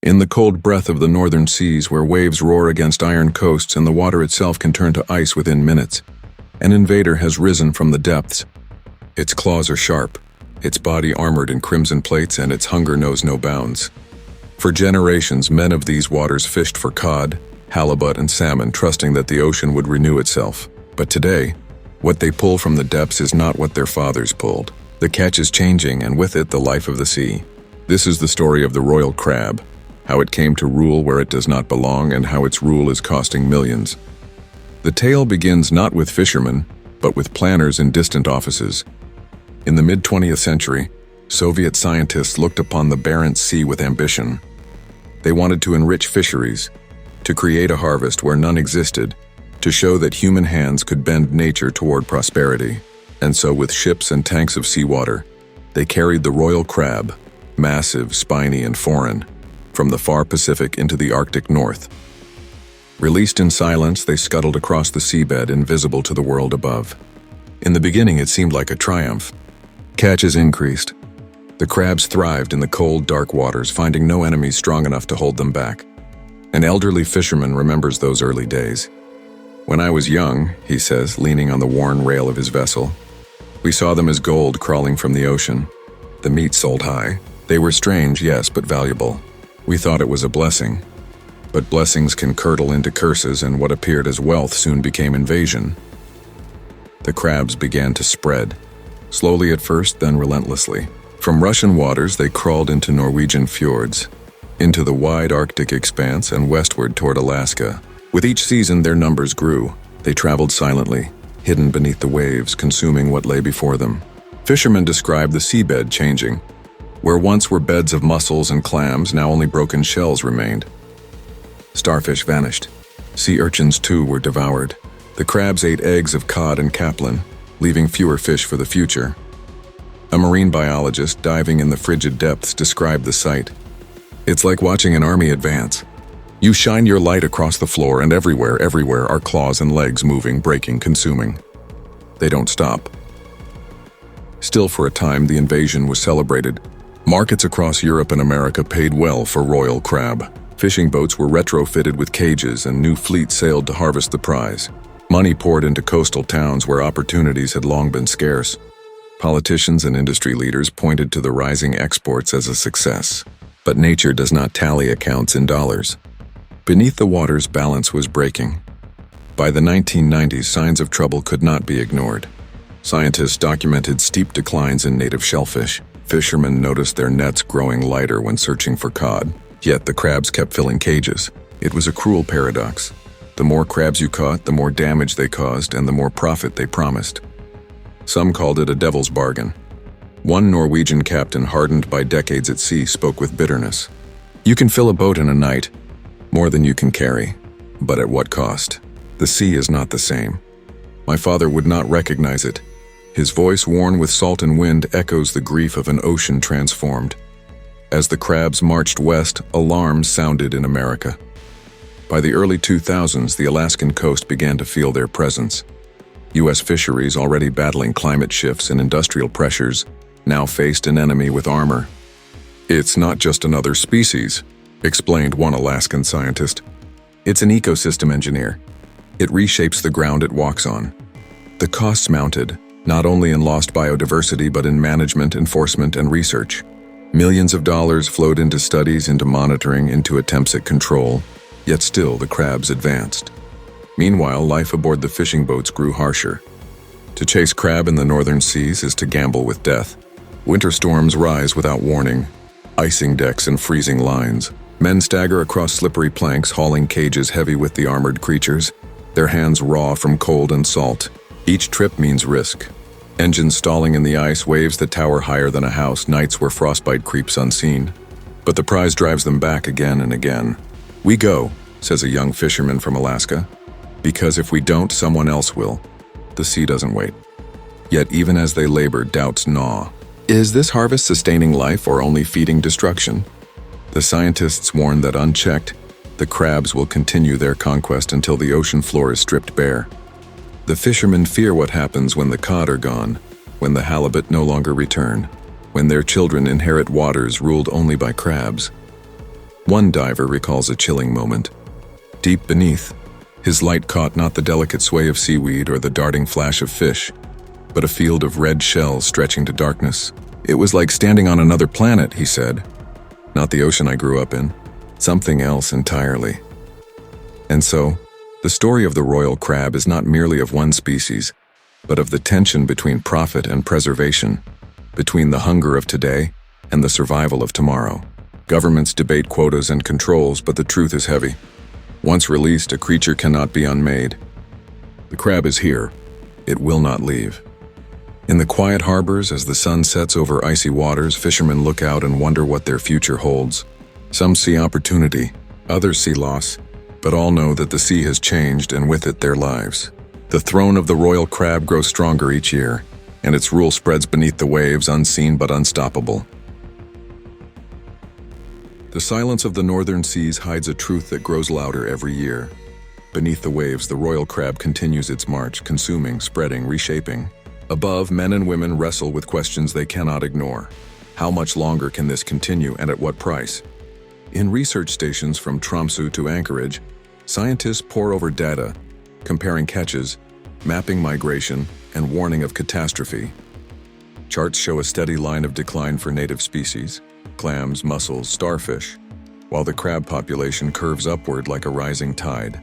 In the cold breath of the northern seas where waves roar against iron coasts and the water itself can turn to ice within minutes, an invader has risen from the depths. Its claws are sharp, its body armored in crimson plates, and its hunger knows no bounds. For generations, men of these waters fished for cod, halibut, and salmon, trusting that the ocean would renew itself. But today, what they pull from the depths is not what their fathers pulled. The catch is changing, and with it, the life of the sea. This is the story of the royal crab, how it came to rule where it does not belong, and how its rule is costing millions. The tale begins not with fishermen, but with planners in distant offices. In the mid-20th century, Soviet scientists looked upon the Barents Sea with ambition. They wanted to enrich fisheries, to create a harvest where none existed, to show that human hands could bend nature toward prosperity. And so, with ships and tanks of seawater, they carried the royal crab, massive, spiny, and foreign, from the far Pacific into the Arctic North. Released in silence, they scuttled across the seabed, invisible to the world above. In the beginning, it seemed like a triumph. Catches increased. The crabs thrived in the cold, dark waters, finding no enemies strong enough to hold them back. An elderly fisherman remembers those early days. "When I was young," he says, leaning on the worn rail of his vessel, "we saw them as gold crawling from the ocean. The meat sold high. They were strange, yes, but valuable. We thought it was a blessing. But blessings can curdle into curses, and what appeared as wealth soon became invasion." The crabs began to spread, slowly at first, then relentlessly. From Russian waters, they crawled into Norwegian fjords, into the wide Arctic expanse, and westward toward Alaska. With each season, their numbers grew. They traveled silently, hidden beneath the waves, consuming what lay before them. Fishermen describe the seabed changing. Where once were beds of mussels and clams, now only broken shells remained. Starfish vanished. Sea urchins, too, were devoured. The crabs ate eggs of cod and capelin, leaving fewer fish for the future. A marine biologist diving in the frigid depths described the sight. "It's like watching an army advance. You shine your light across the floor, and everywhere are claws and legs moving, breaking, consuming. They don't stop." Still, for a time, the invasion was celebrated. Markets across Europe and America paid well for royal crab. Fishing boats were retrofitted with cages, and new fleets sailed to harvest the prize. Money poured into coastal towns where opportunities had long been scarce. Politicians and industry leaders pointed to the rising exports as a success. But nature does not tally accounts in dollars. Beneath the waters, balance was breaking. By the 1990s, signs of trouble could not be ignored. Scientists documented steep declines in native shellfish. Fishermen noticed their nets growing lighter when searching for cod, yet the crabs kept filling cages. It was a cruel paradox. The more crabs you caught, the more damage they caused, and the more profit they promised. Some called it a devil's bargain. One Norwegian captain, hardened by decades at sea, spoke with bitterness. "You can fill a boat in a night, more than you can carry. But at what cost? The sea is not the same. My father would not recognize it. His voice, worn with salt and wind, echoes the grief of an ocean transformed." As the crabs marched west, alarms sounded in America. By the early 2000s, the Alaskan coast began to feel their presence. U.S. fisheries, already battling climate shifts and industrial pressures, now faced an enemy with armor. "It's not just another species," explained one Alaskan scientist. "It's an ecosystem engineer. It reshapes the ground it walks on." The costs mounted, not only in lost biodiversity but in management, enforcement, and research. Millions of dollars flowed into studies, into monitoring, into attempts at control, yet still the crabs advanced. Meanwhile, life aboard the fishing boats grew harsher. To chase crab in the northern seas is to gamble with death. Winter storms rise without warning, icing decks and freezing lines. Men stagger across slippery planks, hauling cages heavy with the armored creatures, their hands raw from cold and salt. Each trip means risk. Engines stalling in the ice, waves that tower higher than a house, nights where frostbite creeps unseen. But the prize drives them back again and again. "We go," says a young fisherman from Alaska, "because if we don't, someone else will. The sea doesn't wait." Yet even as they labor, doubts gnaw. Is this harvest sustaining life or only feeding destruction? The scientists warn that unchecked, the crabs will continue their conquest until the ocean floor is stripped bare. The fishermen fear what happens when the cod are gone, when the halibut no longer return, when their children inherit waters ruled only by crabs. One diver recalls a chilling moment. Deep beneath, his light caught not the delicate sway of seaweed or the darting flash of fish, but a field of red shells stretching to darkness. It was like standing on another planet, he said. Not the ocean I grew up in, something else entirely. And so, the story of the royal crab is not merely of one species, but of the tension between profit and preservation, between the hunger of today and the survival of tomorrow. Governments debate quotas and controls, but the truth is heavy. Once released, a creature cannot be unmade. The crab is here. It will not leave. In the quiet harbors, as the sun sets over icy waters, fishermen look out and wonder what their future holds. Some see opportunity, others see loss, but all know that the sea has changed and with it their lives. The throne of the royal crab grows stronger each year, and its rule spreads beneath the waves, unseen but unstoppable. The silence of the northern seas hides a truth that grows louder every year. Beneath the waves, the royal crab continues its march, consuming, spreading, reshaping. Above, men and women wrestle with questions they cannot ignore. How much longer can this continue, and at what price? In research stations from Tromsø to Anchorage, scientists pore over data, comparing catches, mapping migration, and warning of catastrophe. Charts show a steady line of decline for native species, clams, mussels, starfish, while the crab population curves upward like a rising tide.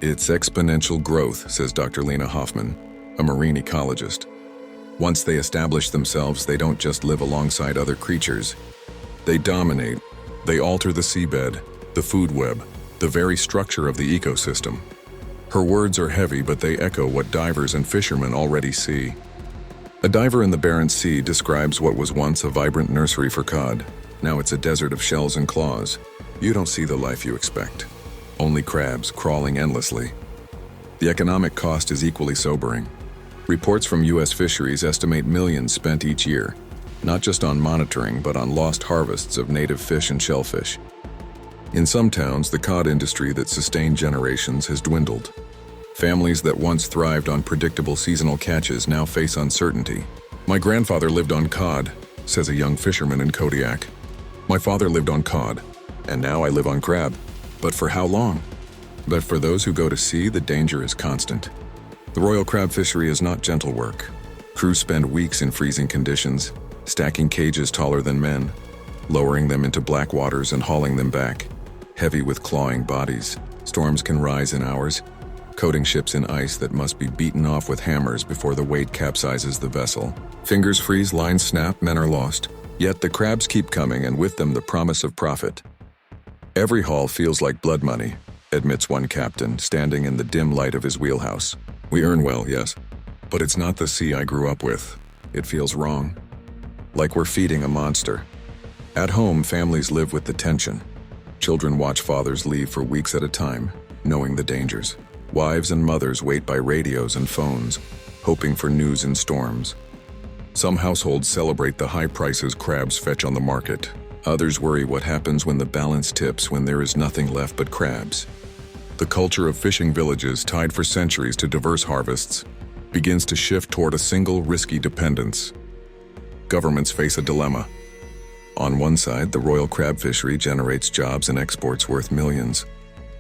It's exponential growth, says Dr. Lena Hoffman, a marine ecologist. Once they establish themselves, they don't just live alongside other creatures. They dominate. They alter the seabed, the food web, the very structure of the ecosystem. Her words are heavy, but they echo what divers and fishermen already see. A diver in the Barents Sea describes what was once a vibrant nursery for cod. Now it's a desert of shells and claws. You don't see the life you expect. Only crabs crawling endlessly. The economic cost is equally sobering. Reports from U.S. fisheries estimate millions spent each year, not just on monitoring, but on lost harvests of native fish and shellfish. In some towns, the cod industry that sustained generations has dwindled. Families that once thrived on predictable seasonal catches now face uncertainty. My grandfather lived on cod, says a young fisherman in Kodiak. My father lived on cod, and now I live on crab. But for how long? But for those who go to sea, the danger is constant. The royal crab fishery is not gentle work. Crews spend weeks in freezing conditions, stacking cages taller than men, lowering them into black waters and hauling them back, heavy with clawing bodies. Storms can rise in hours, coating ships in ice that must be beaten off with hammers before the weight capsizes the vessel. Fingers freeze, lines snap, men are lost. Yet the crabs keep coming, and with them the promise of profit. Every haul feels like blood money, admits one captain, standing in the dim light of his wheelhouse. We earn well, yes, but it's not the sea I grew up with. It feels wrong. Like we're feeding a monster. At home, families live with the tension. Children watch fathers leave for weeks at a time, knowing the dangers. Wives and mothers wait by radios and phones, hoping for news in storms. Some households celebrate the high prices crabs fetch on the market. Others worry what happens when the balance tips, when there is nothing left but crabs. The culture of fishing villages, tied for centuries to diverse harvests, begins to shift toward a single risky dependence. Governments face a dilemma. On one side, the royal crab fishery generates jobs and exports worth millions.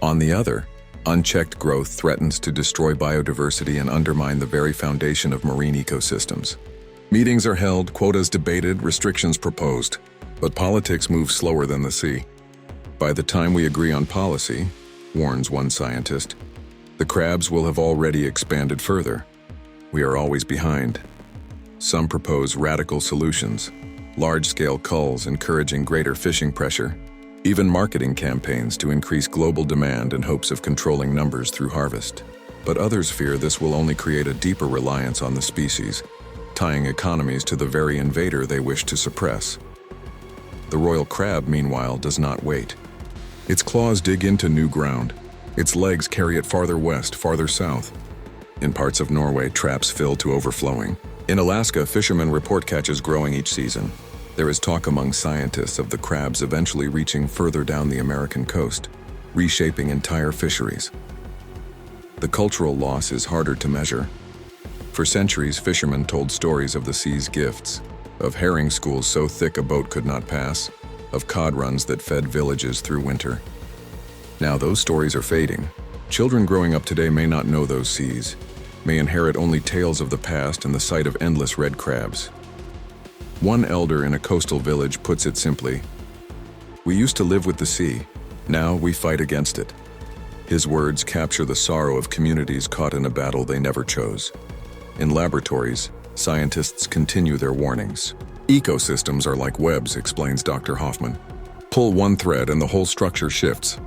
On the other, unchecked growth threatens to destroy biodiversity and undermine the very foundation of marine ecosystems. Meetings are held, quotas debated, restrictions proposed, but politics moves slower than the sea. By the time we agree on policy, warns one scientist, the crabs will have already expanded further. We are always behind. Some propose radical solutions, large-scale culls encouraging greater fishing pressure, even marketing campaigns to increase global demand in hopes of controlling numbers through harvest. But others fear this will only create a deeper reliance on the species, tying economies to the very invader they wish to suppress. The royal crab, meanwhile, does not wait. Its claws dig into new ground. Its legs carry it farther west, farther south. In parts of Norway, traps fill to overflowing. In Alaska, fishermen report catches growing each season. There is talk among scientists of the crabs eventually reaching further down the American coast, reshaping entire fisheries. The cultural loss is harder to measure. For centuries, fishermen told stories of the sea's gifts, of herring schools so thick a boat could not pass, of cod runs that fed villages through winter. Now those stories are fading. Children growing up today may not know those seas, may inherit only tales of the past and the sight of endless red crabs. One elder in a coastal village puts it simply, "We used to live with the sea, now we fight against it." His words capture the sorrow of communities caught in a battle they never chose. In laboratories, scientists continue their warnings. Ecosystems are like webs, explains Dr. Hoffman. Pull one thread and the whole structure shifts.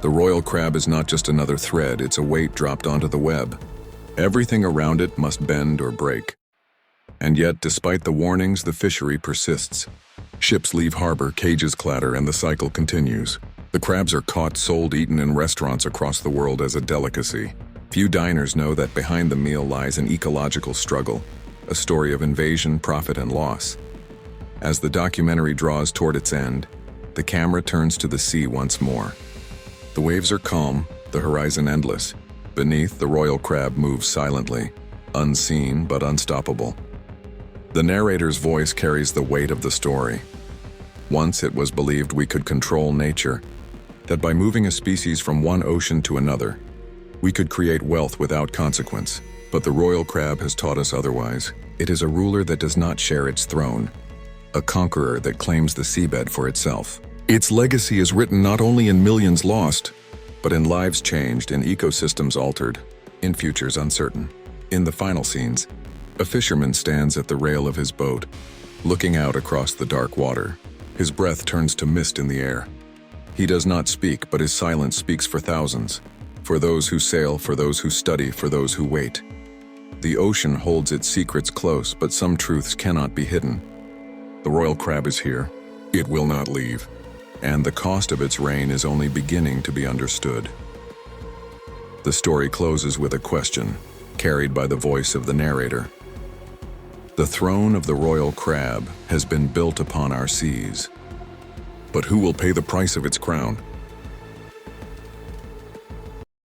The royal crab is not just another thread, it's a weight dropped onto the web. Everything around it must bend or break. And yet, despite the warnings, the fishery persists. Ships leave harbor, cages clatter, and the cycle continues. The crabs are caught, sold, eaten in restaurants across the world as a delicacy. Few diners know that behind the meal lies an ecological struggle, a story of invasion, profit, and loss. As the documentary draws toward its end, the camera turns to the sea once more. The waves are calm, the horizon endless. Beneath, the royal crab moves silently, unseen but unstoppable. The narrator's voice carries the weight of the story. Once it was believed we could control nature, that by moving a species from one ocean to another, we could create wealth without consequence. But the royal crab has taught us otherwise. It is a ruler that does not share its throne, a conqueror that claims the seabed for itself. Its legacy is written not only in millions lost, but in lives changed, in ecosystems altered, in futures uncertain. In the final scenes, a fisherman stands at the rail of his boat, looking out across the dark water. His breath turns to mist in the air. He does not speak, but his silence speaks for thousands, for those who sail, for those who study, for those who wait. The ocean holds its secrets close, but some truths cannot be hidden. The royal crab is here. It will not leave. And the cost of its reign is only beginning to be understood. The story closes with a question, carried by the voice of the narrator. The throne of the royal crab has been built upon our seas. But who will pay the price of its crown?